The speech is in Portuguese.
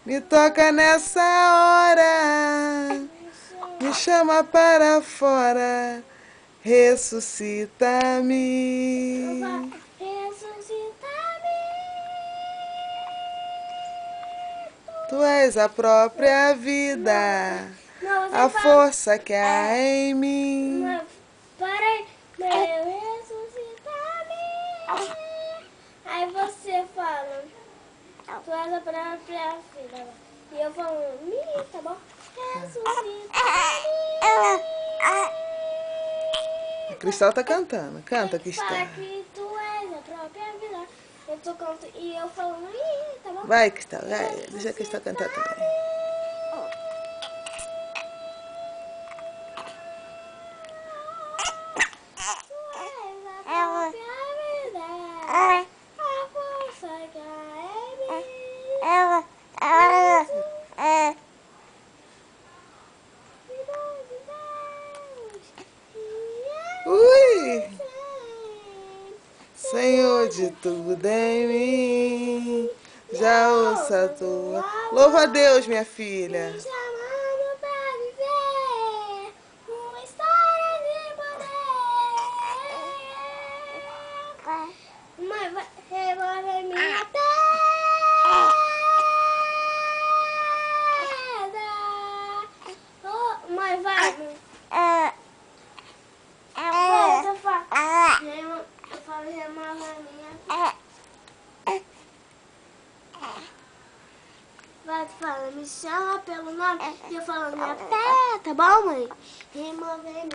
Me toca nessa hora, me chama para fora, ressuscita-me. Ressuscita-me. Tu és a própria vida, Não, você a fala. força que há em mim. Mas, para aí. Meu, ressuscita-me. Aí você fala. Tu és a própria vida. E eu falo, tá bom? Ressuscita-me. A Cristal tá cantando. Canta, Cristal. Fala que tu és a própria vida. Eu tô cantando e eu falando, tá bom? Vai, Cristal, vai. Deixa a Cristal cantar também. Tu és a própria vida. A força que há em mim. Ui! Senhor de tudo em mim, já ouça a tua. Louva a Deus, minha filha. Me chamando pra viver uma história de poder. Mãe, vai revolver minha pedra. Oh, mãe, vai. Eu falo remover minha pedra. Vai, tu fala, me chama pelo nome e eu falo minha pé, tá bom, mãe? Remover minha